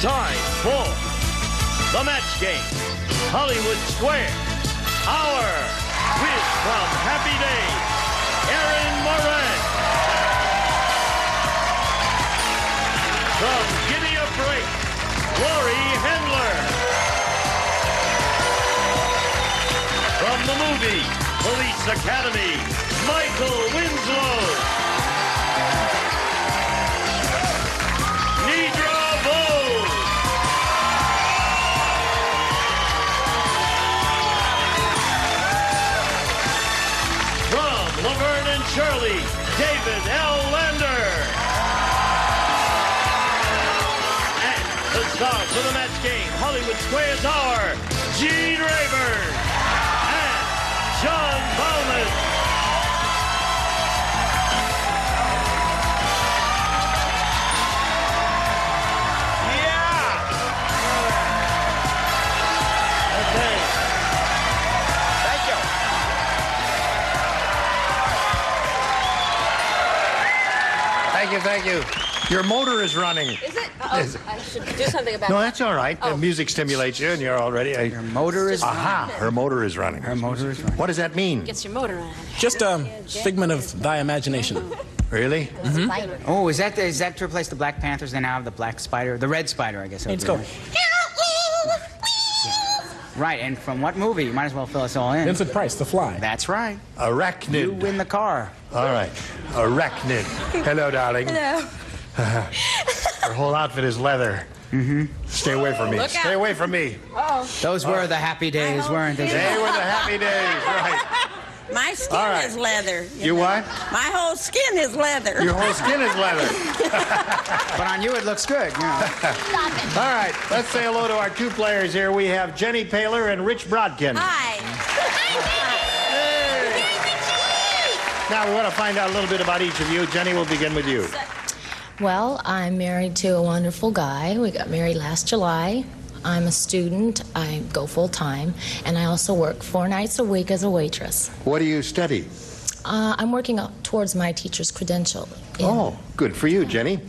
time for the match game. Hollywood Square. Our quiz from Happy Days, Erin Moran. From Gimme a Break, Lori Handler. From the movie Police Academy, Michael Winslow. Nidra Bose. From Laverne and Shirley, David L. Lander. And the stars for the match game, Hollywood Squares are Gene Rayburn and John Bowman. Thank you. Your motor is running. Is it? Oh, I should do something about No, that. that's all right. The music stimulates you, and you're already... Your motor is Aha! Her motor is running. Her motor is running. What does that mean? Gets your motor on. Just a figment of thy imagination. Really? Oh, is that to replace the Black Panthers? They now have the Black Spider, the Red Spider, I guess. Let's go. Right, and from what movie? You might as well fill us all in. Vincent Price, The Fly. That's right. Arachnid. You win the car. All right. Arachnid. Hello, darling. Hello. Her whole outfit is leather. Mm-hmm. Stay away from me. Look Stay out. away from me. Those were the happy days, weren't they? They were the happy days, right. My skin All right. is leather. You what? My whole skin is leather. Your whole skin is leather. But on you it looks good, you know. All right, let's say hello to our two players here. We have Jenny Paler and Rich Brodkin. Hi. Now, we want to find out a little bit about each of you. Jenny, we'll begin with you. Well, I'm married to a wonderful guy. We got married last July. I'm a student. I go full-time, and I also work 4 nights a week as a waitress. What do you study? I'm working up towards my teacher's credential. Oh, good for you, Jenny.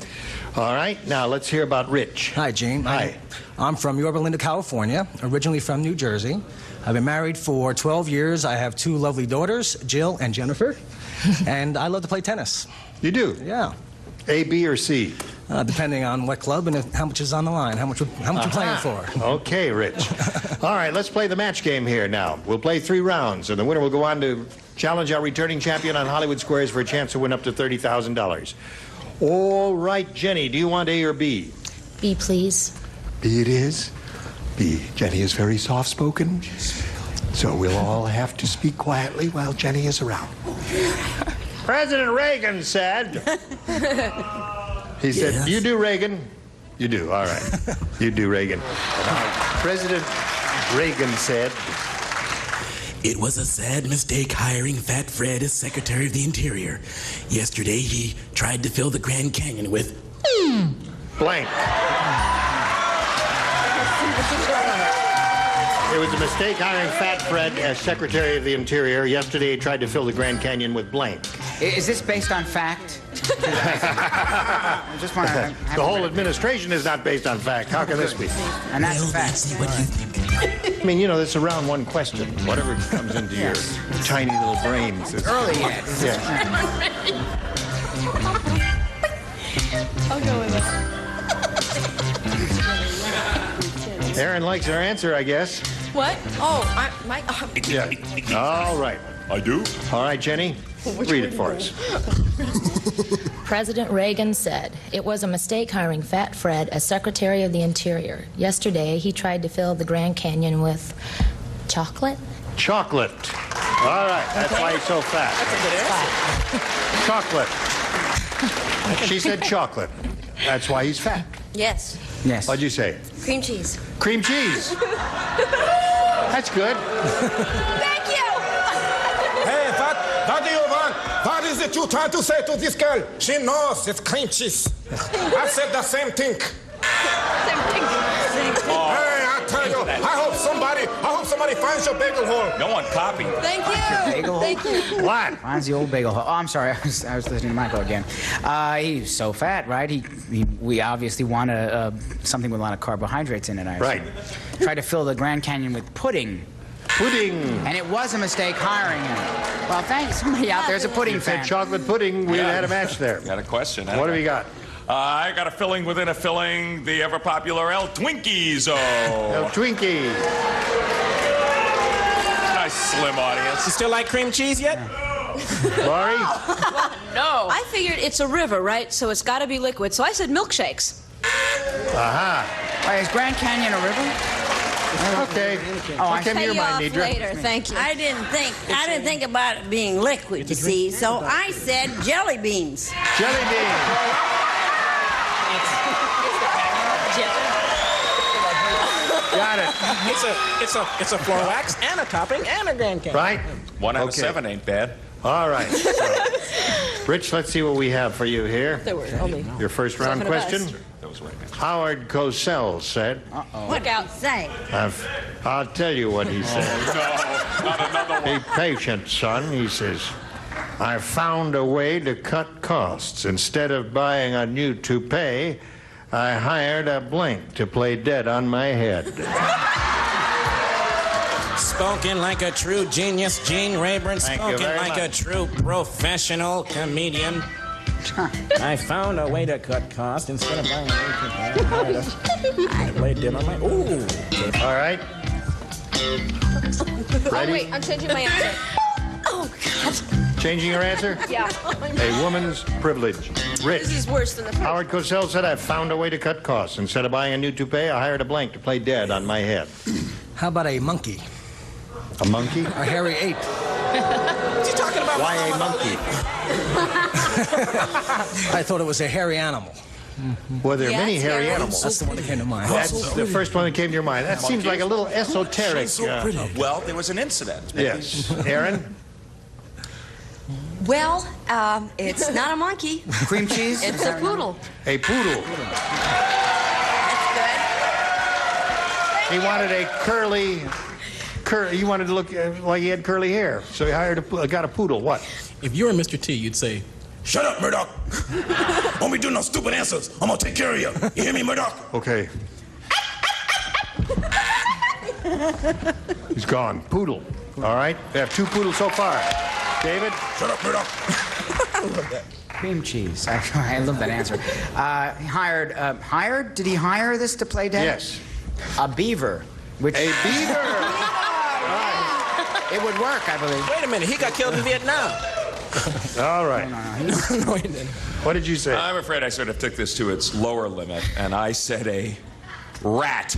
All right, now let's hear about Rich. Hi, Gene. Hi. I'm from Yorba Linda, California, originally from New Jersey. I've been married for 12 years. I have 2 lovely daughters, Jill and Jennifer, and I love to play tennis. You do? Yeah. A, B, or C? Depending on what club and how much is on the line, how much you're playing for. Okay, Rich. All right, let's play the match game here now. We'll play 3 rounds, and the winner will go on to challenge our returning champion on Hollywood Squares for a chance to win up to $30,000. All right, Jenny, do you want A or B? B, please. B it is. B. Jenny is very soft-spoken, so we'll all have to speak quietly while Jenny is around. President Reagan said... He said, Yes. you do, Reagan. You do, all right. You do, Reagan. President Reagan said... It was a sad mistake hiring Fat Fred as Secretary of the Interior. Yesterday, he tried to fill the Grand Canyon with... blank. It was a mistake hiring Fat Fred as Secretary of the Interior. Yesterday, he tried to fill the Grand Canyon with blank. Is this based on fact? I just want to... The whole administration is not based on fact. How can this be? And that's a Well, fact. let's see what you think. I mean, you know, it's a round one question. Whatever comes into your tiny little brains. Is, Early yet. yeah. I'll go with it. Erin likes her answer, I guess. What? Oh, Yeah. All right. I do? All right, Jenny. Read it for us. President Reagan said, it was a mistake hiring Fat Fred as Secretary of the Interior. Yesterday, he tried to fill the Grand Canyon with chocolate. Chocolate. All right. That's why he's so fat. Chocolate. She said chocolate. That's why he's fat. Yes. Yes. What'd you say? Cream cheese. Cream cheese. That's good. Thank you. Hey, what do you want? What is it you trying to say to this girl? She knows it's cream cheese. I said the same thing. Same thing. Hey, I tell you, I hope somebody finds your bagel hole. No one copied. Thank you. Bagel hole? Thank you. What? Finds the old bagel hole. Oh, I'm sorry. I was listening to Michael again. He's so fat, right? We obviously want something with a lot of carbohydrates in it, I assume. Right. Tried to fill the Grand Canyon with pudding. Pudding. And it was a mistake hiring him. Well, thanks. Somebody out there's a pudding You fan. said chocolate pudding. We had a match there. Got a question. What have you got? I got a filling within a filling, the ever-popular El Twinkies. El Twinkie. Nice slim audience. You still like cream cheese yet? Laurie? No. I figured it's a river, right? So it's got to be liquid. So I said milkshakes. Aha. Wait, is Grand Canyon a river? Okay. Oh, What came to your mind, Nidra? Later. Thank you. I didn't think about it being liquid, you see, so I said jelly beans. Jelly bean. Got it. It's a floor wax and a topping and a Grand Canyon. Right? 1 out of Okay. 7 ain't bad. All right. So, Rich, let's see what we have for you here. There were only Your first round 7 of us. question. That was right. Howard Cosell said, What out say? I'll tell you what he said. No, not another one. Be patient, son, he says. I found a way to cut costs. Instead of buying a new toupee, I hired a blank to play dead on my head. Spoken like a true genius, Gene Rayburn. Thank you Spoken very like a much. true professional comedian. I found a way to cut costs instead of buying a I played dead on my. Ooh. All right? Ready? Oh, wait, I'm changing my answer. Oh, God. Changing your answer? Yeah. A woman's privilege. Rich. This is worse than the first. Howard Cosell said, I found a way to cut costs. Instead of buying a new toupee, I hired a blank to play dead on my head. How about a monkey? A monkey? A hairy ape? What's he talking about? Why a monkey? I thought it was a hairy animal. Well, there are Yeah, many it's hairy hairy. animals. That's the one that came to mind. That's the first one that came to your mind. That seems like a little esoteric. Well, there was an incident. Yes. Aaron? Well, it's not a monkey. Cream cheese? It's a poodle. A poodle. That's He wanted a curly... He wanted to look like he had curly hair. So he got a poodle. What? If you were Mr. T, you'd say, Shut up, Murdoch. Don't be doing no stupid answers. I'm gonna take care of you. You hear me, Murdoch? Okay. He's gone. Poodle. All right. We have 2 poodles so far. David? Shut up, Murdoch. Cream cheese. I love that answer. Hired? Did he hire this to play dead? Yes. A beaver. Which A beaver. it would work, I believe. wait a minute, he got killed in Vietnam. All right. No, he didn't. What did you say? I'm afraid I sort of took this to its lower limit, and I said a rat.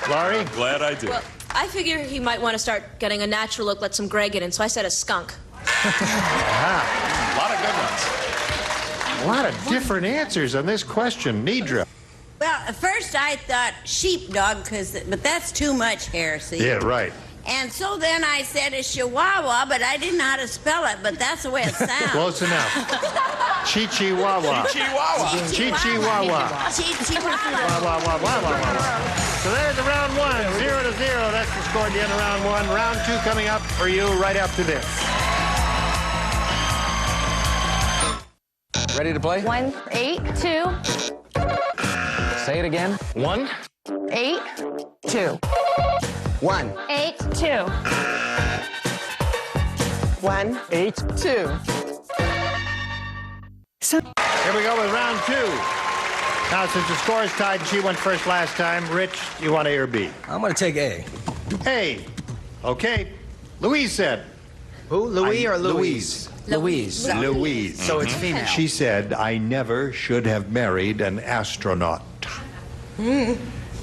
Laurie? Glad I did. Well, I figure he might want to start getting a natural look, let some gray get in, so I said a skunk. A lot of good ones. A lot of different answers on this question. Nidra. Well, at first I thought sheepdog, but that's too much hair, see? Yeah, right. And so then I said a chihuahua, but I didn't know how to spell it, but that's the way it sounds. Close enough. Chi-chi-wah-wah. Chihuahua. Chi-chi-wah-wah. Chi-chi-wah-wah. Wah-wah-wah-wah-wah-wah. So there's the round 1, 0-0. That's the score at the end of round 1. Round 2 coming up for you right after this. Ready to play? 1, 8, 2, Say it again. 1, 8, 2. 1. 8, 2. 1. 8. 2. Here we go with round 2. Now, since the score is tied and she went first last time, Rich, you want A or B? I'm going to take A. A. Okay. Louise said. Who? Louis or Louise? Louise. Louise. So it's female. She said, I never should have married an astronaut.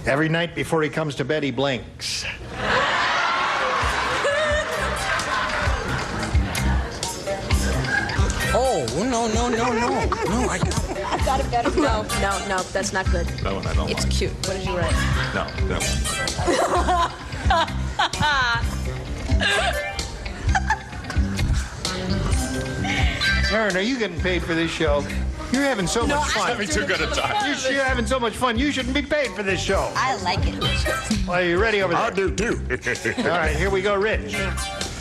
Every night before he comes to bed, he blinks. Oh, no. No, I got it. Got it. No, that's not good. That one I don't It's like. cute. What did you write? No, that one. Aaron, are you getting paid for this show? You're having so much fun. Having too good a time. You're having so much fun. You shouldn't be paid for this show. I like it. Well, are you ready over there? I do too. All right, here we go, Rich.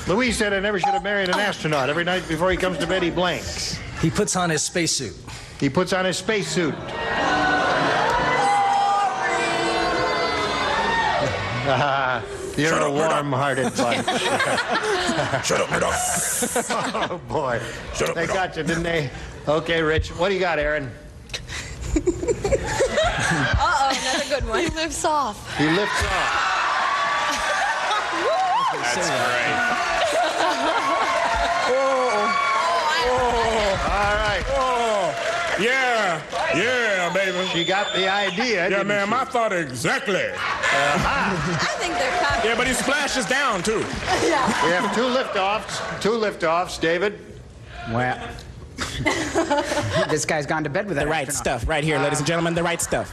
Louise said I never should have married an astronaut. Every night before he comes to bed, he blanks. He puts on his spacesuit. He puts on his spacesuit. You're a warm-hearted bunch. Shut up, Murdoch. Oh, boy. Shut up, They Murdoch. got you, didn't they? Okay, Rich. What do you got, Aaron? Uh-oh, another good one. He lifts off. He lifts off. That's great. All right. Yeah, baby. She got the idea, Yeah, didn't ma'am, she? I thought exactly. I think they're cocky. Yeah, but he splashes down, too. We have two liftoffs, David. Well, this guy's gone to bed with the that right astronaut. stuff, right here, ladies and gentlemen, the right stuff.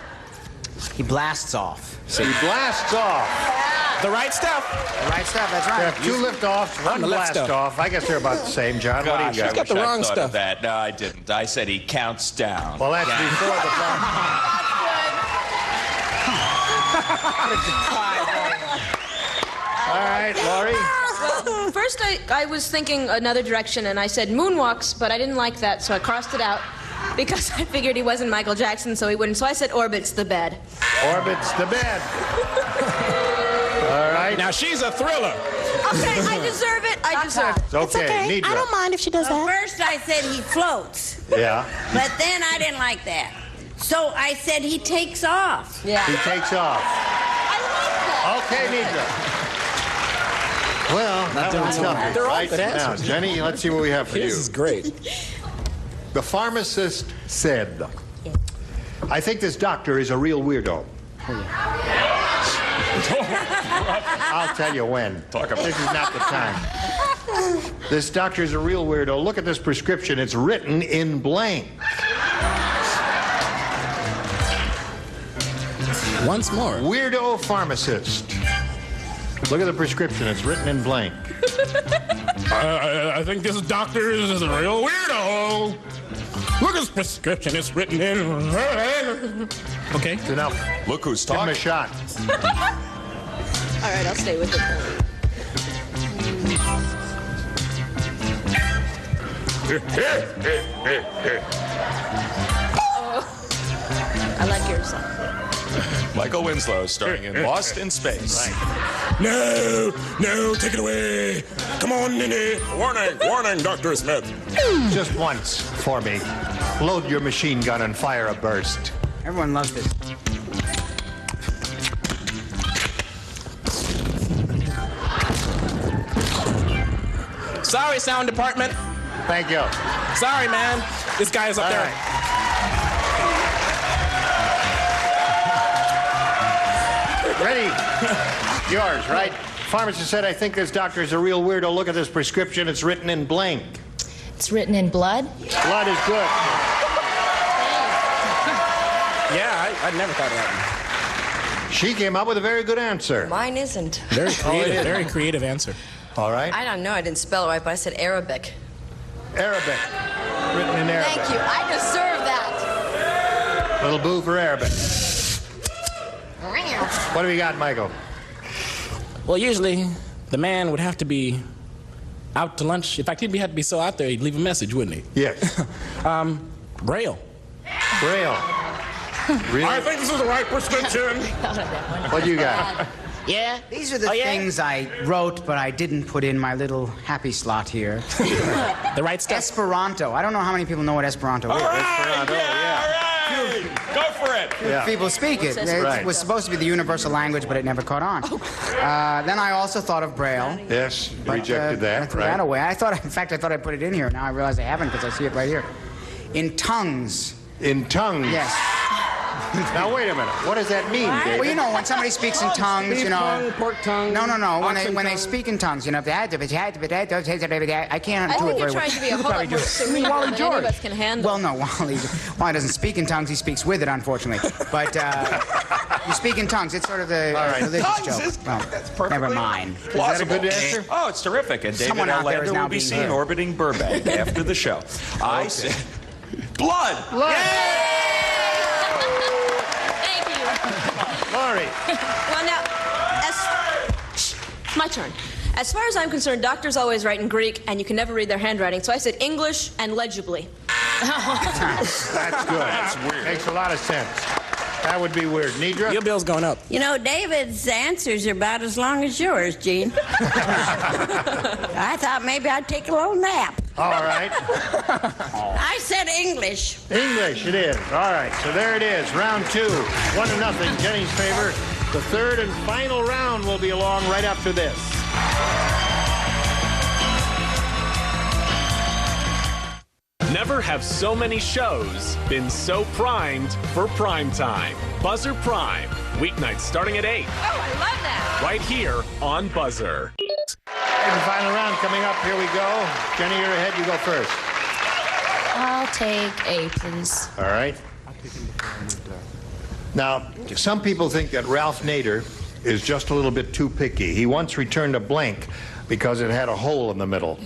He blasts off. He blasts off. The right stuff. The right stuff, that's We right. have two liftoffs, one the left blast stuff. off. I guess they're about the same, John. What do you Gosh, got? I wish the I'd wrong thought stuff. of that. No, I didn't. I said he counts down. Well, that's before the blast. All right, Laurie. Well, first I was thinking another direction, and I said moonwalks, but I didn't like that, so I crossed it out because I figured he wasn't Michael Jackson, so he wouldn't. So I said orbits the bed. Orbits the bed. All right. Now, she's a thriller. Okay, I deserve it. I deserve it. It's okay. I don't mind if she does Well, that. first I said he floats, Yeah. but then I didn't like that. So I said he takes off. Yeah. He takes off. Okay, Nidra. Well, that one's tough. They're all Right good now, answers. Jenny, let's see what we have for His you. is great. The pharmacist said, I think this doctor is a real weirdo. I'll tell you when. This is not the time. This doctor is a real weirdo. Look at this prescription. It's written in blank. Once more. Weirdo pharmacist. Look at the prescription. It's written in blank. I think this doctor is a real weirdo. Look at his prescription. It's written in. Okay. It's enough. Look who's Give him talking. a shot. All right, I'll stay with it. I like your song. Michael Winslow starring in Lost in Space. No, take it away. Come on, Nini. Warning, Dr. Smith. Just once for me. Load your machine gun and fire a burst. Everyone loves this. Sorry, sound department. Thank you. Sorry, man. This guy is up All there. right. Ready? Yours, right? Pharmacist said, I think this doctor is a real weirdo. Look at this prescription. It's written in blank. It's written in blood. Blood is good. Yeah, I'd never thought of that. She came up with a very good answer. Mine isn't. Very creative, very creative answer. All right. I don't know. I didn't spell it right, but I said Arabic. Arabic. Written in Arabic. Thank you. I deserve that. Little boo for Arabic. What do we got, Michael? Well, usually the man would have to be out to lunch. In fact, he'd have to be so out there, he'd leave a message, wouldn't he? Yes. Braille. Braille. Really? I think this is the right prescription. What do you got? Yeah? These are the things I wrote, but I didn't put in my little happy slot here. The right stuff. Esperanto. I don't know how many people know what Esperanto is. Esperanto, yeah. Go for it. Yeah. People speak it. It Right. was supposed to be the universal language, but it never caught on. Then I also thought of Braille. Yes, But, rejected I that, threw right? that away. In fact, I thought I put it in here. Now I realize I haven't because I see it right here. In tongues. In tongues? Yes. Now, wait a minute. What does that mean, David? Well, you know, when somebody speaks in tongues, Beef you know. tongue, pork tongue, No. oxen When they tongue. speak in tongues, you know, I can't do it I very think well. you're trying to be a whole lot more cerebral Wally than any George. of us can handle. Well, no, Wally doesn't speak in tongues. He speaks with it, unfortunately. But you speak in tongues. It's sort of the religious Tongues joke. is- Well, that's perfectly never mind. Is that a good answer? Oh, it's terrific. And David Someone out there is Orlando now will be being seen heard. orbiting Burbank after the show. I said, Blood. Thank you. Laurie. Well, now, it's my turn. As far as I'm concerned, doctors always write in Greek, and you can never read their handwriting. So I said English and legibly. That's good. That's weird. Makes a lot of sense. That would be weird. Nidra? Your bill's going up. You know, David's answers are about as long as yours, Gene. I thought maybe I'd take a little nap. All right. I said English. English it is. All right, so there it is. Round 2. 1-0, Jenny's favor. The third and final round will be along right after this. Never have so many shows been so primed for prime time. Buzzer Prime, weeknights starting at 8. Oh, I love that. Right here on Buzzer. And the final round coming up. Here we go. Jenny, you're ahead. You go first. I'll take A, please. All right. Now, some people think that Ralph Nader is just a little bit too picky. He once returned a blank because it had a hole in the middle.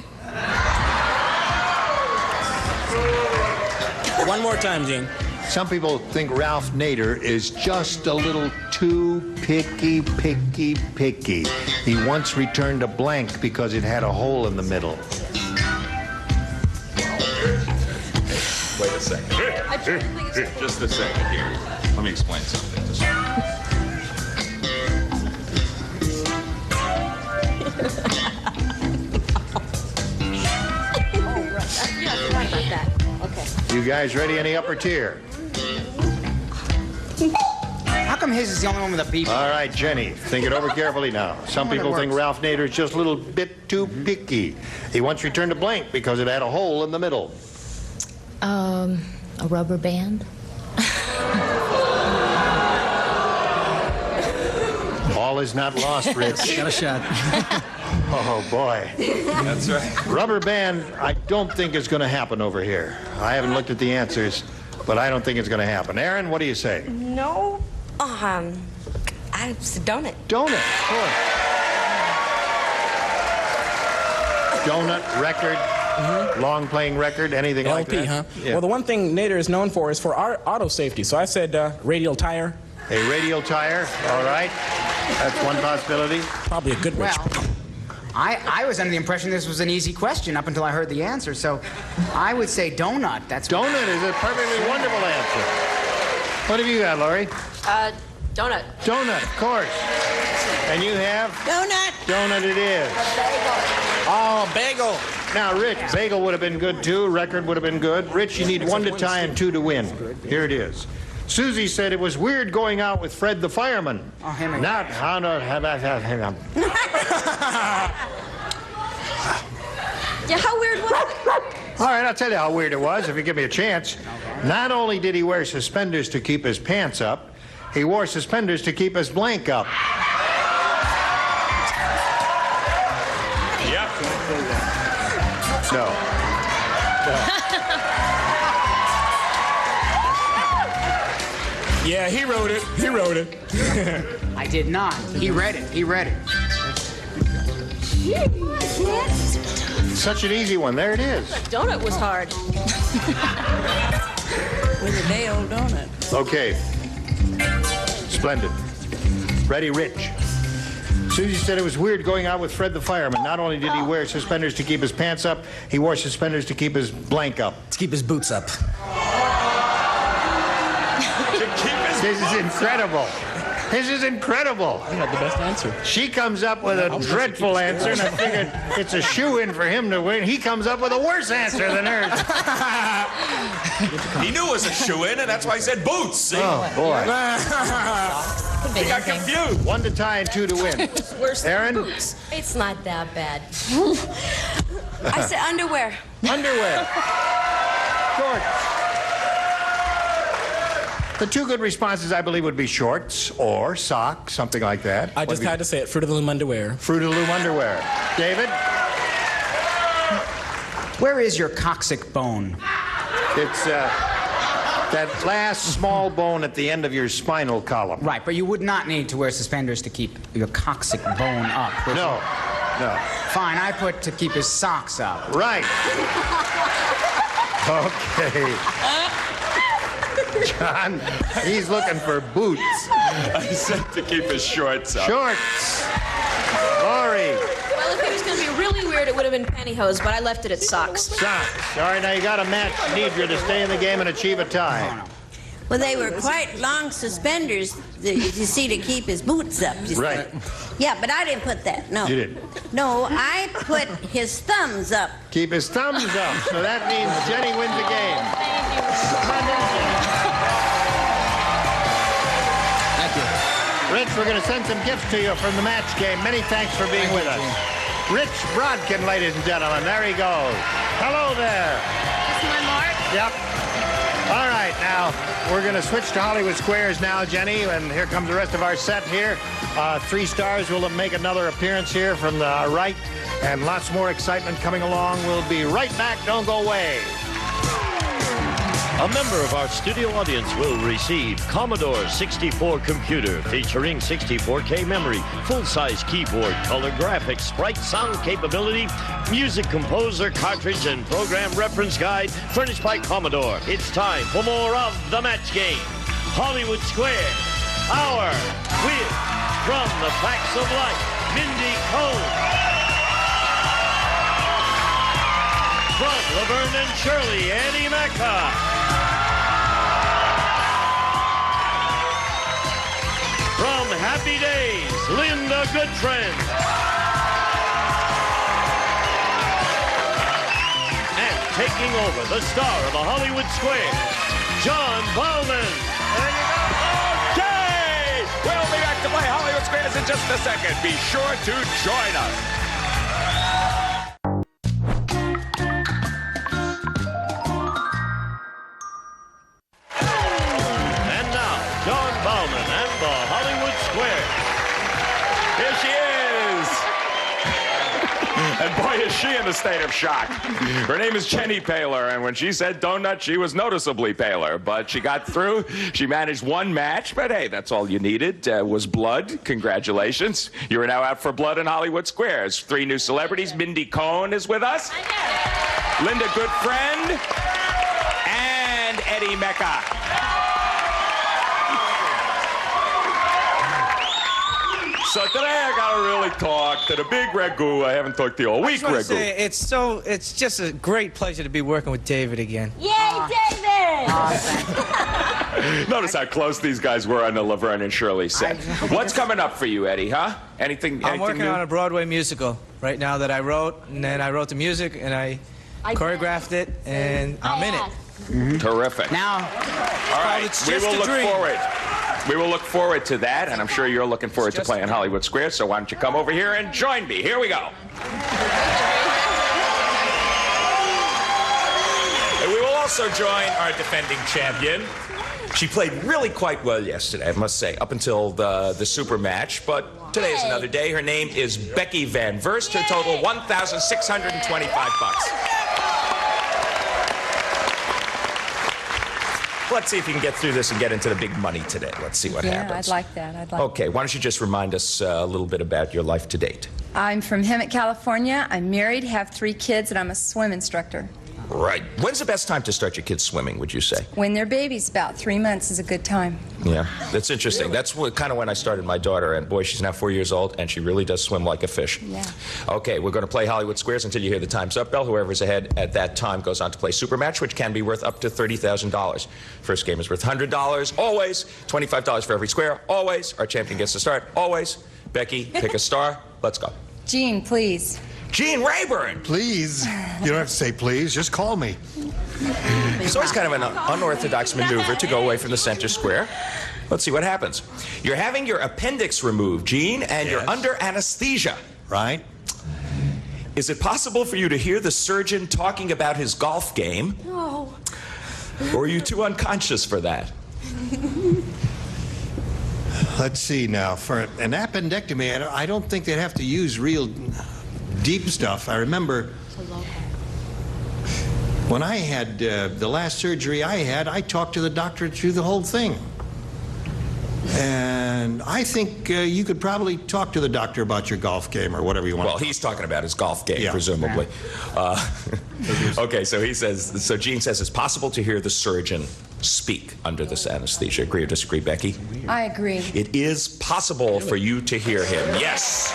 One more time, Gene. Some people think Ralph Nader is just a little too picky. He once returned a blank because it had a hole in the middle. Wait a second. Just a second here. Let me explain something. You guys ready? Any upper tier? How come his is the only one with a beep? All right, Jenny, think it over carefully now. Some people think Ralph Nader is just a little bit too picky. He once returned a blank because it had a hole in the middle. A rubber band? All is not lost, Rich. Got a shot. Oh, boy. That's right. Rubber band, I don't think is going to happen over here. I haven't looked at the answers, but I don't think it's going to happen. Aaron, what do you say? No. I said donut. Donut, of course. Donut, record, long playing record, anything like LP, that? huh? Yeah. Well, the one thing Nader is known for is for auto safety. So I said radial tire. A radial tire, all right. That's one possibility. Probably a good witch. Well, I was under the impression this was an easy question up until I heard the answer, so I would say donut. That's Donut is a perfectly wonderful answer. What have you got, Laurie? Donut. Donut, of course. And you have? Donut. Donut it is. Oh, bagel. Now, Rich, bagel would have been good, too. Record would have been good. Rich, you need 1 to tie and 2 to win. Here it is. Susie said it was weird going out with Fred the fireman. Oh, him again. Not how to have. Yeah, how weird was it? All right, I'll tell you how weird it was if you give me a chance. Not only did he wear suspenders to keep his pants up, he wore suspenders to keep his blank up. Yep. No. Yeah, he wrote it. He wrote it. I did not. He read it. He read it. Such an easy one. There it is. Donut was hard. With a day-old donut. Okay. Splendid. Ready, Rich. Susie said it was weird going out with Fred the fireman. Not only did he wear suspenders to keep his pants up, he wore suspenders to keep his blank up. To keep his boots up. This is incredible. This is incredible. You had the best answer. She comes up with a dreadful answer, and I figured it's a shoe-in for him to win. He comes up with a worse answer than hers. He knew it was a shoe-in, and that's why he said boots. See? Oh, boy. He got confused. 1 to tie and 2 to win. Worse Aaron? than boots. It's not that bad. I said underwear. Underwear. Shorts. The 2 good responses, I believe, would be shorts or socks, something like that. I just had to say it. Fruit of the Loom underwear. Fruit of the Loom underwear. David? Where is your coccyx bone? It's that last small bone at the end of your spinal column. Right, but you would not need to wear suspenders to keep your coccyx bone up. would No. you? No. Fine, I put to keep his socks up. Right. Okay. John, he's looking for boots. I said to keep his shorts up. Shorts. Lori. Well, if it was going to be really weird, it would have been pantyhose, but I left it at socks. Socks. All right, now you got to match Deidre to stay in the game and achieve a tie. Well, they were quite long suspenders, you see, to keep his boots up. You see. Right. Yeah, but I didn't put that, no. You didn't? No, I put his thumbs up. Keep his thumbs up. So that means Jenny wins the game. Thank you. Rich, we're going to send some gifts to you from the match game. Many thanks for being with us. Rich Brodkin, ladies and gentlemen. There he goes. Hello there. That's my mark. Yep. All right, now we're going to switch to Hollywood Squares now, Jenny, and here comes the rest of our set here. 3 stars will make another appearance here from the right, and lots more excitement coming along. We'll be right back. Don't go away. A member of our studio audience will receive Commodore 64 computer featuring 64K memory, full-size keyboard, color graphics, bright sound capability, music composer cartridge, and program reference guide furnished by Commodore. It's time for more of the match game. Hollywood Square, our quiz from the Facts of Life, Mindy Cohn. From Laverne and Shirley, Eddie Mecca. From Happy Days, Linda Goodfriend. And taking over, the star of the Hollywood Square, John Bowman. There you go. Okay! We'll be back to play Hollywood Squares in just a second. Be sure to join us. And boy, is she in a state of shock. Her name is Jenny Paler, and when she said donut, she was noticeably paler. But she got through. She managed 1 match, but hey, that's all you needed was blood. Congratulations. You are now out for blood in Hollywood Squares. 3 new celebrities. Mindy Cohn is with us. Linda Goodfriend. And Eddie Mecca. So today I gotta really talk to the big Ragu. I haven't talked to you all week, Ragu. It's just a great pleasure to be working with David again. Yay, David! Notice how close these guys were on the Laverne and Shirley set. What's coming up for you, Eddie, huh? Anything I'm working new? on a Broadway musical right now that I wrote, and then I wrote the music, and I choreographed it, and I'm in it. Terrific. Now, all right, it's we just will a look dream. forward. We will look forward to that, and I'm sure you're looking forward to playing Hollywood Square, so why don't you come over here and join me? Here we go. And we will also join our defending champion. She played really quite well yesterday, I must say, up until the super match, but today is another day. Her name is Becky Van Verst. Her total, $1,625. Let's see if you can get through this and get into the big money today. Let's see what happens. I'd like that. Okay, why don't you just remind us a little bit about your life to date? I'm from Hemet, California. I'm married, have 3 kids, and I'm a swim instructor. Right. When's the best time to start your kids swimming, would you say? When they're babies, about 3 months is a good time. Yeah, that's interesting. That's kind of when I started my daughter, and boy, she's now 4 years old, and she really does swim like a fish. Yeah. Okay, we're going to play Hollywood Squares until you hear the time's up bell. Whoever's ahead at that time goes on to play Super Match, which can be worth up to $30,000. First game is worth $100, always. $25 for every square, always. Our champion gets to start, always. Becky, pick a star. Let's go. Gene, please. Gene Rayburn. Please. You don't have to say please. Just call me. It's always kind of an unorthodox maneuver to go away from the center square. Let's see what happens. You're having your appendix removed, Gene, and you're under anesthesia. Right. Is it possible for you to hear the surgeon talking about his golf game? No. Or are you too unconscious for that? Let's see now. For an appendectomy, I don't think they'd have to use real deep stuff. I remember when I had the last surgery I had, I talked to the doctor through the whole thing. And I think you could probably talk to the doctor about your golf game or whatever you want. Well, he's talking about his golf game, Yeah. presumably. Okay, so Gene says it's possible to hear the surgeon speak under this anesthesia. Agree or disagree, Becky? I agree. It is possible for you to hear him. Yes.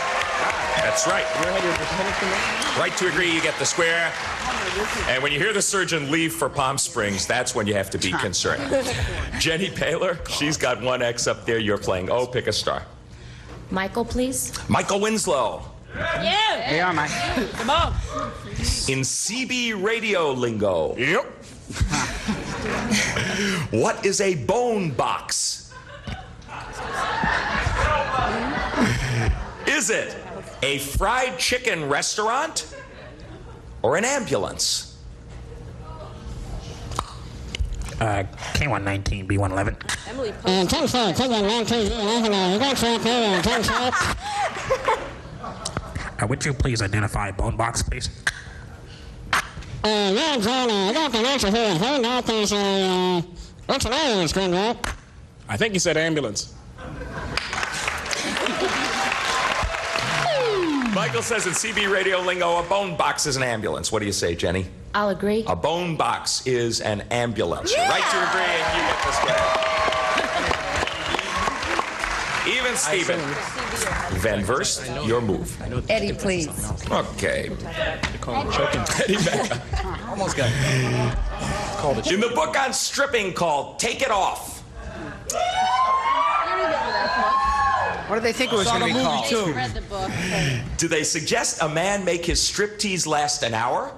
That's right. Right to agree, you get the square. And when you hear the surgeon leave for Palm Springs, that's when you have to be concerned. Jenny Paler, she's got 1X up there. You're playing O. Pick a star. Michael, please. Michael Winslow. Yeah. Hey, Mike. Come on. In CB radio lingo. Yep. What is a bone box? Is it a fried chicken restaurant or an ambulance? K119, B111. Emily Would you please identify bone box, please? Yeah, John, I got the answer here. I found out there's what's an ambulance, right? I think you said ambulance. Michael says in CB radio lingo, a bone box is an ambulance. What do you say, Jenny? I'll agree. A bone box is an ambulance. You're right to agree, and you get the square. Even Steven. Van Verst, your move. Eddie, please. Okay. Eddie Mecca. Almost got it. In the book on stripping called Take It Off. What did they think it was going to be called? read the book. Do they suggest a man make his striptease last an hour?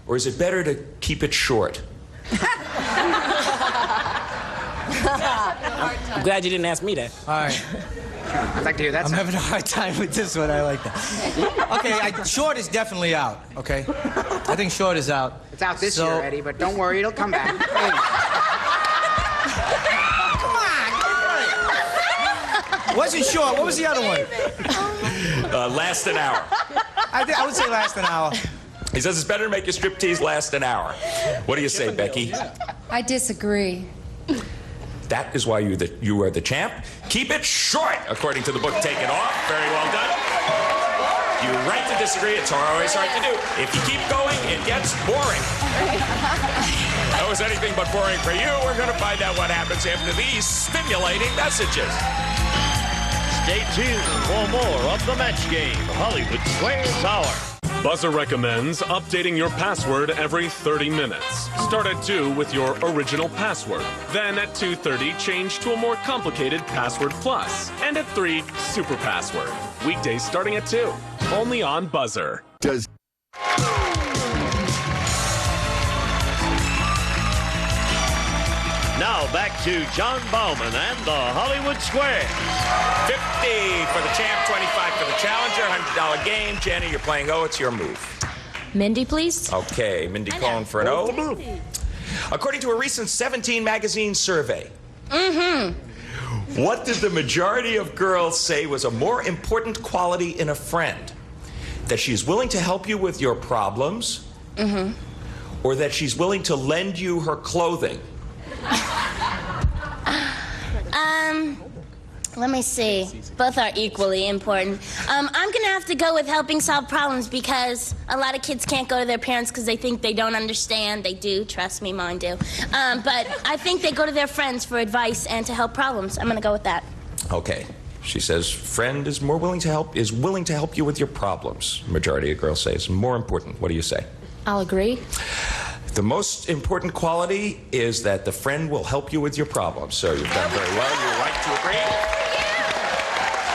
Or is it better to keep it short? I'm glad you didn't ask me that. All right. I'd like to hear that. I'm having a hard time with this one. I like that. Okay, short is definitely out. Okay, I think short is out. It's out this year, Eddie, but don't worry, it'll come back. Wasn't short. What was the other one? Last an hour. I would say last an hour. He says it's better to make your striptease last an hour. What do you say, Becky? I disagree. That is why you are the champ. Keep it short, according to the book Take It Off. Very well done. You're right to disagree. It's always hard to do. If you keep going, it gets boring. That was anything but boring for you. We're going to find out what happens after these stimulating messages. Stay tuned for more of the match game, Hollywood Squares Hour. Buzzer recommends updating your password every 30 minutes. Start at 2 with your original password. Then at 2:30, change to a more complicated password plus. And at 3, super password. Weekdays starting at 2. Only on Buzzer. Now back to John Bauman and the Hollywood Square. 50 for the champ, 25 for the challenger, $100 game. Jenny, you're playing O. It's your move. Mindy, please. Okay, Mindy Cohn for an O. According to a recent 17 magazine survey, what did the majority of girls say was a more important quality in a friend? That she's willing to help you with your problems? Or that she's willing to lend you her clothing? Let me see. Both are equally important. I'm gonna have to go with helping solve problems because a lot of kids can't go to their parents because they think they don't understand. They do, trust me, mine do. But I think they go to their friends for advice and to help problems. I'm gonna go with that. Okay. She says friend is willing to help you with your problems. Majority of girls say it's more important. What do you say? I'll agree. The most important quality is that the friend will help you with your problems. So you've done very well. You're right to agree.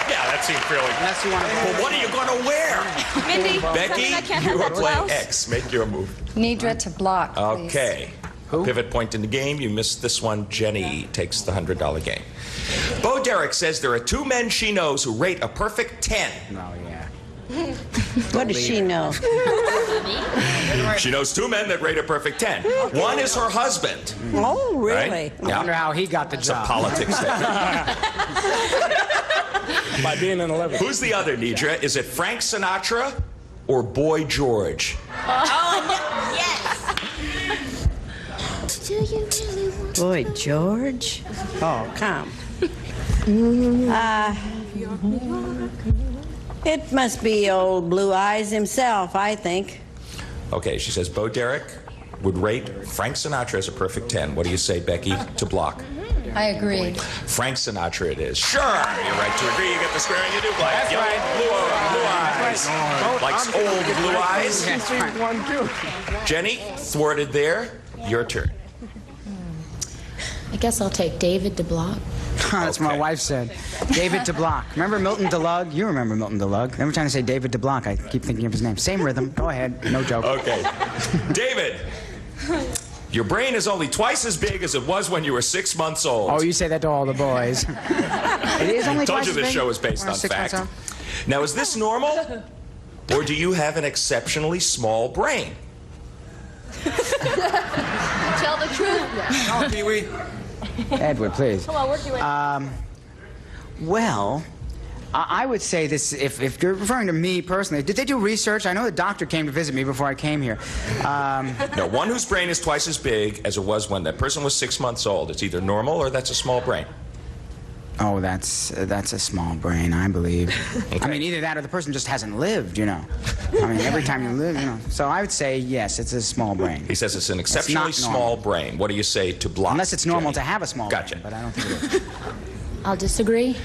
Yeah, that seems fairly. Unless you want to. Well, what are you going to wear? Mindy, Becky, I can't you have are that playing blouse. X. Make your move. Nidra to block, please. Okay. Pivot point in the game. You missed this one. Jenny takes the $100 game. Bo Derek says there are 2 men she knows who rate a perfect 10. Oh, yeah. What does she know? She knows 2 men that rate a perfect 10. One is her husband. Oh, really? Right? I wonder how he got the It's a job. politics thing. By being an 11. Who's the other, Nidra? Is it Frank Sinatra or Boy George? Oh, yes. Do you really want Boy, George. Oh, come. It must be old Blue Eyes himself, I think. Okay, she says Bo Derek would rate Frank Sinatra as a perfect 10. What do you say, Becky, to block? I agree. Frank Sinatra it is. Sure, you're right to agree. You get the square and you do black. That's Yellow, right. blue eyes. Likes old blue eyes. Jenny, thwarted there. Your turn. I guess I'll take David to block. That's what my wife said. David DeBlock. Remember Milton DeLugg? You remember Milton DeLugg. Every time I say David DeBlock, I keep thinking of his name. Same rhythm. Go ahead. No joke. Okay. David, your brain is only twice as big as it was when you were 6 months old. Oh, you say that to all the boys. It is only I told twice you as this big show is based when I on was 6 months fact. old. Now, is this normal? Or do you have an exceptionally small brain? Tell the truth. Come on, Pee-wee. Edward, please. Come on, work your way. Well, I would say this, if you're referring to me personally, did they do research? I know the doctor came to visit me before I came here. No, one whose brain is twice as big as it was when that person was 6 months old. It's either normal or that's a small brain. Oh, that's a small brain, I believe. Okay. I mean, either that or the person just hasn't lived, you know. I mean, every time you live, you know. So I would say, yes, it's a small brain. He says it's an exceptionally not normal. small brain. What do you say to block? Unless it's normal Jenny? to have a small Gotcha. brain, but I don't think it is. I'll disagree.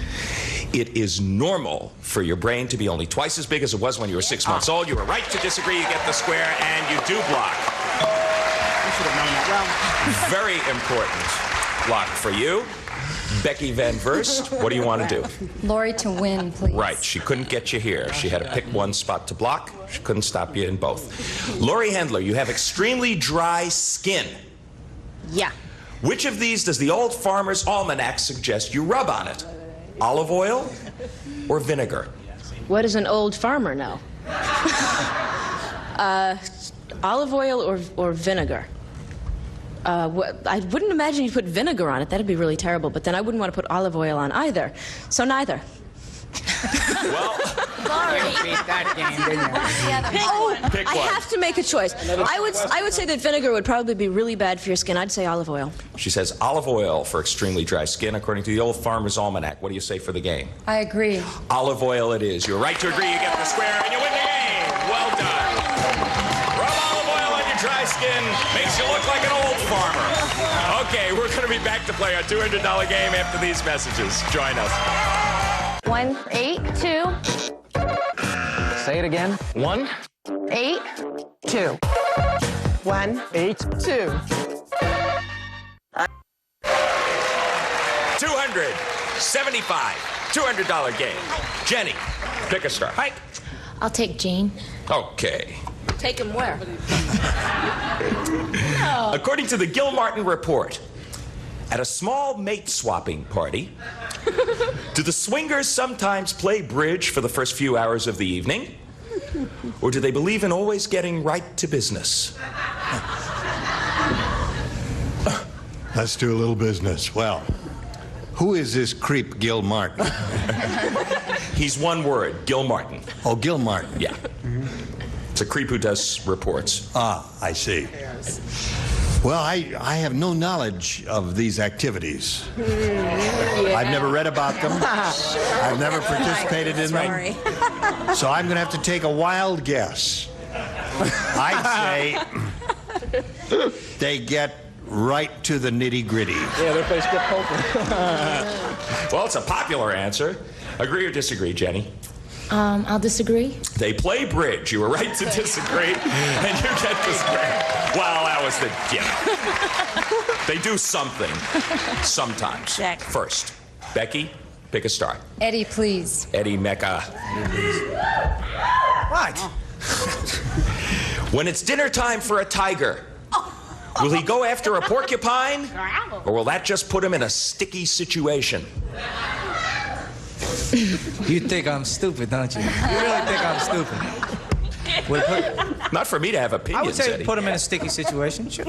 It is normal for your brain to be only twice as big as it was when you were 6 months old. You were right to disagree. You get the square, and you do block. You should have known that. Well, Very important block for you. Becky Van Verst, what do you want to do? Lori to win, please. Right, she couldn't get you here. She had to pick one spot to block. She couldn't stop you in both. Lori Hendler, you have extremely dry skin. Yeah. Which of these does the Old Farmer's Almanac suggest you rub on it? Olive oil or vinegar? What does an old farmer know? Olive oil or vinegar? I wouldn't imagine you'd put vinegar on it. That'd be really terrible. But then I wouldn't want to put olive oil on either. So neither. Well, beat that game, didn't you? pick I one. have to make a choice. I would say that vinegar would probably be really bad for your skin. I'd say olive oil. She says olive oil for extremely dry skin, according to the Old Farmer's Almanac. What do you say for the game? I agree. Olive oil it is. You're right to agree. You get the square, and you win the game. Well done. Rub olive oil on your dry skin. Makes you look like an old farmer. Okay, we're going to be back to play our $200 game after these messages. Join us. 182. Say it again. 8. 2. 182. $275. $200 game. Jenny, pick a star. Hi. I'll take Jean. Okay. Take him where? According to the Gilmartin report, at a small mate swapping party, do the swingers sometimes play bridge for the first few hours of the evening? Or do they believe in always getting right to business? Let's do a little business. Well, who is this creep Gil Martin? He's one word, Gilmartin. Oh, Gil Martin. Yeah. It's a creep who does reports. Ah, I see. Well, I have no knowledge of these activities. I've never read about them. I've never participated in them. So I'm going to have to take a wild guess. I'd say they get right to the nitty-gritty. Yeah, they play strip poker. Well, it's a popular answer. Agree or disagree, Jenny? I'll disagree. They play bridge. You were right to disagree, and you get the square. Well, that was the, they do something sometimes. Check. First, Becky, pick a star. Eddie, please. Eddie Mecca. What? When it's dinner time for a tiger, will he go after a porcupine, or will that just put him in a sticky situation? You think I'm stupid, don't you? You really think I'm stupid? Not for me to have I opinions, would say Eddie. put him in a sticky situation. Sure.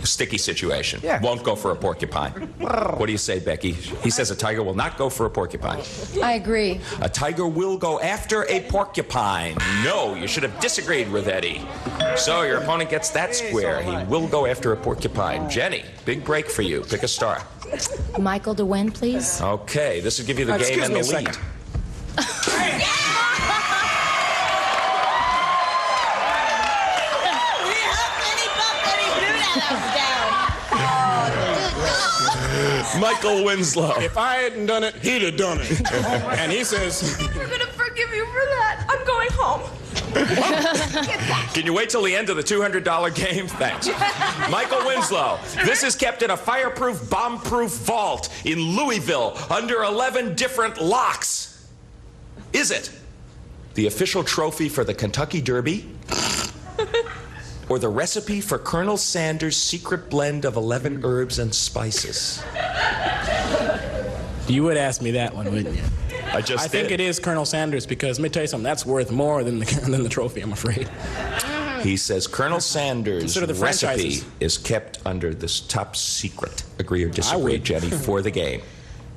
Sticky situation. Yeah. Won't go for a porcupine. What do you say, Becky? He says a tiger will not go for a porcupine. I agree. A tiger will go after a porcupine. No, you should have disagreed with Eddie. So your opponent gets that square. He will go after a porcupine. Jenny, big break for you. Pick a star. Michael to win, please. Okay, this will give you the game and the lead. Michael Winslow. If I hadn't done it, he'd have done it. And he says, I'm gonna forgive you for that. I'm going home. Can you wait till the end of the $200 game? Thanks. Michael Winslow. This is kept in a fireproof, bomb-proof vault in Louisville under 11 different locks. Is it the official trophy for the Kentucky Derby? Or the recipe for Colonel Sanders' secret blend of 11 herbs and spices? You would ask me that one, wouldn't you? I think it is Colonel Sanders, because let me tell you something, that's worth more than the trophy, I'm afraid. He says Colonel Sanders' Consider the recipe franchises. is kept under this top secret. Agree or disagree, would. Jenny, for the game?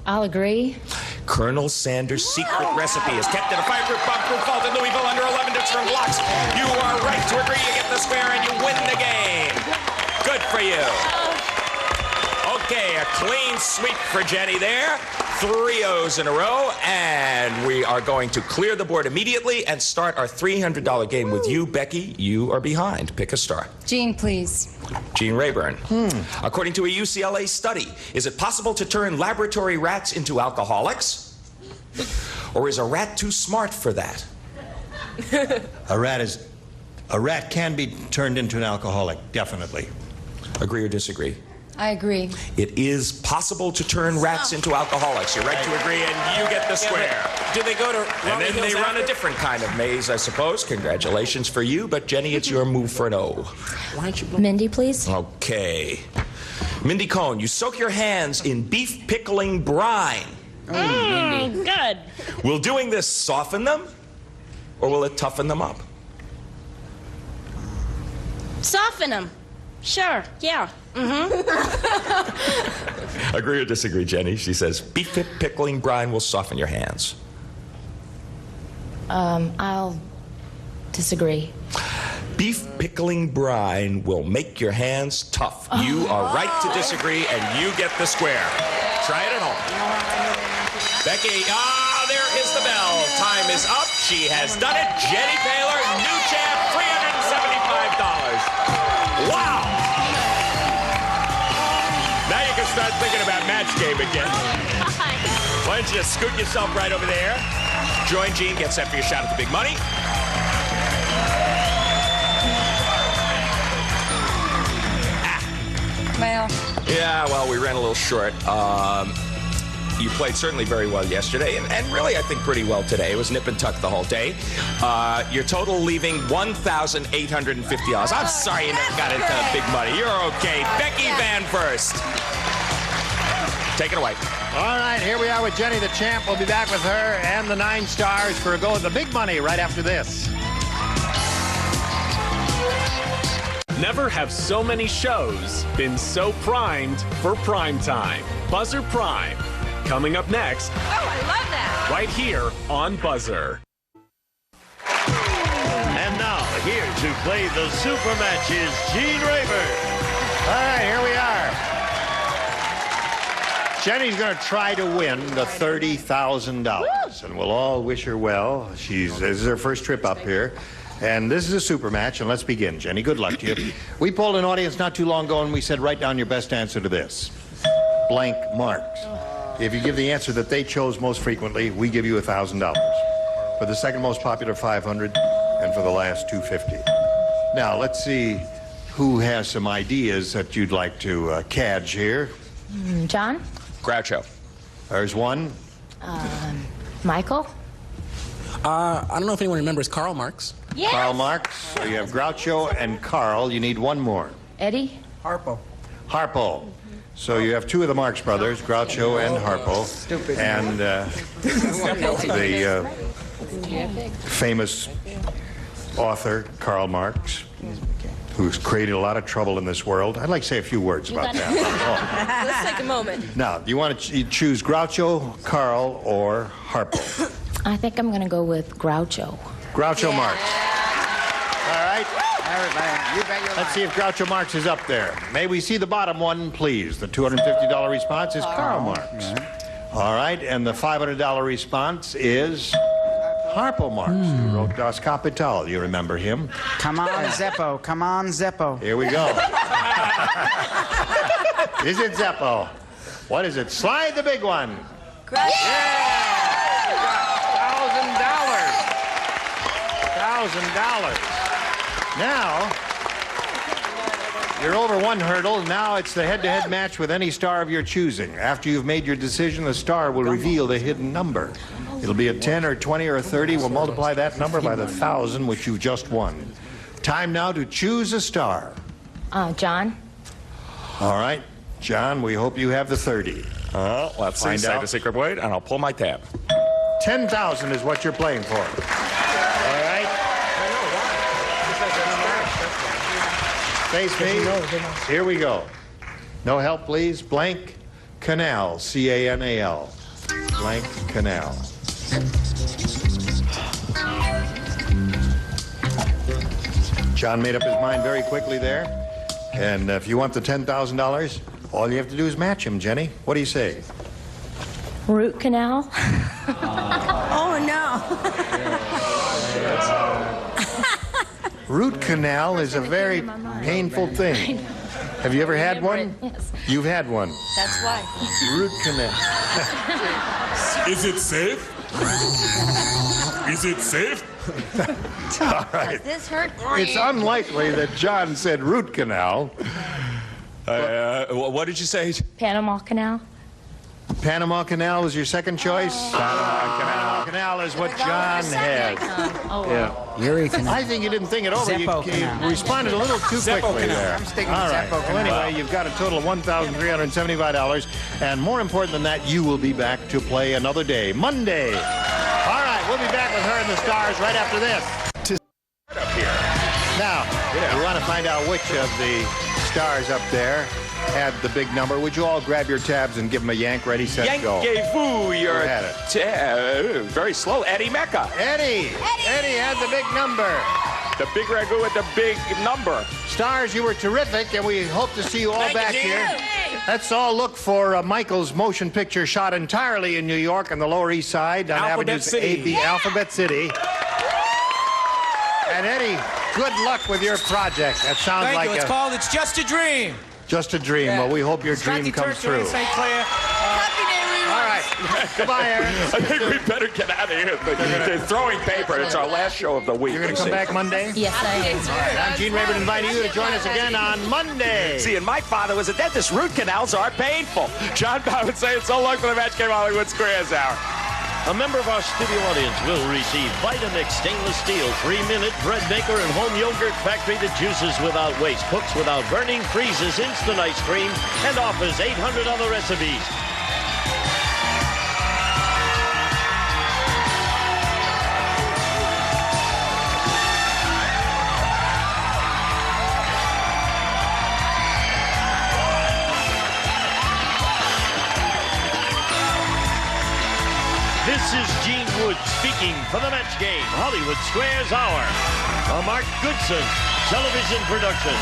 I'll agree. Colonel Sanders' secret recipe is kept in a fireproof, bomb-proof vault in Louisville under 11 different locks. You are right to agree. You get the square and you win the game. Good for you. Okay, a clean sweep for Jenny there. 3 O's in a row, and we are going to clear the board immediately and start our $300 game with you, Becky. You are behind. Pick a star. Gene, please. Gene Rayburn. According to a UCLA study, is it possible to turn laboratory rats into alcoholics? Or is a rat too smart for that? A rat can be turned into an alcoholic, definitely. Agree or disagree? I agree. It is possible to turn rats into alcoholics. You're right to agree, and you get the square. Do they go to And then they run a different kind of maze, I suppose. Congratulations for you, but Jenny, it's your move for an O. Why don't you... Mindy, please. Okay. Mindy Cohn, you soak your hands in beef pickling brine. Good. Will doing this soften them, or will it toughen them up? Soften them. Sure, yeah. Agree or disagree, Jenny? She says beef pickling brine will soften your hands. I'll disagree. Beef pickling brine will make your hands tough. You are right to disagree, and you get the square. Try it at home. Becky, there is the bell. Time is up. She has done it. Jenny Paler, new champ, $375. Wow! Now you can start thinking about match game again. Why don't you just scoot yourself right over there? Join Gene, get set for your shot at the big money. Well. Yeah, well, we ran a little short. You played certainly very well yesterday, and really, I think, pretty well today. It was nip and tuck the whole day. Your total leaving $1,850. I'm sorry you never got into big money. You're okay. Becky Van First. Take it away. All right, here we are with Jenny the champ. We'll be back with her and the 9 stars for a go at the big money right after this. Never have so many shows been so primed for prime time. Buzzer Prime. Coming up next. Oh, I love that. Right here on Buzzer. And now, here to play the super matches, Gene Rayburn. All right, here we are. Jenny's going to try to win the $30,000, and we'll all wish her well. This is her first trip up here. And this is a super match, and let's begin. Jenny, good luck to you. We polled an audience not too long ago, and we said, write down your best answer to this. Blank marks. If you give the answer that they chose most frequently, we give you $1,000. For the second most popular, $500, and for the last, $250. Now, let's see who has some ideas that you'd like to cadge here. John? Groucho. There's one. Michael? I don't know if anyone remembers Karl Marx. Yes. Karl Marx. So you have Groucho and Carl. You need one more. Eddie? Harpo. Harpo. So you have 2 of the Marx brothers, Groucho and Harpo. Stupid. And the famous author, Karl Marx. who's created a lot of trouble in this world. I'd like to say a few words about that. Let's take a moment. Now, do you want to choose Groucho, Carl, or Harpo? I think I'm going to go with Groucho. Groucho Marx. All right. Everybody, you bet your Let's see if Groucho Marx is up there. May we see the bottom one, please? The $250 response is Karl Marx. All right, and the $500 response is Harpo Marx, who wrote Das Kapital. You remember him? Come on, Zeppo. Come on, Zeppo. Here we go. Is it Zeppo? What is it? Slide the big one. Yeah! $1,000. Now, you're over one hurdle. Now it's the head-to-head match with any star of your choosing. After you've made your decision, the star will reveal the hidden number. It'll be a 10 or 20 or 30. We'll multiply that number by the 1,000 which you've just won. Time now to choose a star. John? All right. John, we hope you have the 30. Let's see. Say the secret word, and I'll pull my tab. 10,000 is what you're playing for. All right. Face me. Here we go. No help, please. Blank Canal. C-A-N-A-L. Blank Canal. John made up his mind very quickly there. And if you want the $10,000, all you have to do is match him, Jenny. What do you say? Root canal? Oh, no. Root canal is a very painful thing. Have you ever had one? Yes. You've had one. That's why. Root canal. Is it safe? Is it safe? All right. Does this hurt? It's unlikely that John said root canal. What did you say? Panama Canal? Panama Canal is your second choice? Panama Canal is what John had. Erie Canal. I think you didn't think it over. Zeppo You Canal. responded a little too Zeppo quickly Canal. there. I'm sticking All with right. Zeppo Well, Canal. anyway, you've got a total of $1,375. And more important than that, you will be back to play another day, Monday. All right, we'll be back with her and the stars right after this. Up here. Now, we want to find out which of the stars up there had the big number. Would you all grab your tabs and give them a yank? Ready, set, go. Yankee-foo, you're Who had it? very slow. Eddie Mecca. Eddie had the big number. The big ragu with the big number. Stars, you were terrific, and we hope to see you all back here. Let's all look for Michael's motion picture shot entirely in New York on the Lower East Side on Alphabet Avenues City. A-B, Alphabet City. And Eddie, good luck with your project. That sounds Thank like you. It's called It's Just a Dream. just a dream. Yeah. Well, we hope your Scotty dream comes Turk, true. St. Clair. All right. Goodbye, Aaron. I think we better get out of here. They're throwing paper. It's our last show of the week. You're going to come back Monday? Yes, I am. All right. I'm Gene Rayburn inviting you to join us again on Monday. See, and my father was a dentist. Root canals are painful. John Powell would say it's so long till the match came Hollywood Squares Hour. A member of our studio audience will receive Vitamix stainless steel 3-minute bread maker and home yogurt factory that juices without waste, cooks without burning, freezes instant ice cream, and offers 800 other recipes. This is Gene Wood speaking for the Match Game Hollywood Squares Hour. A Mark Goodson television production.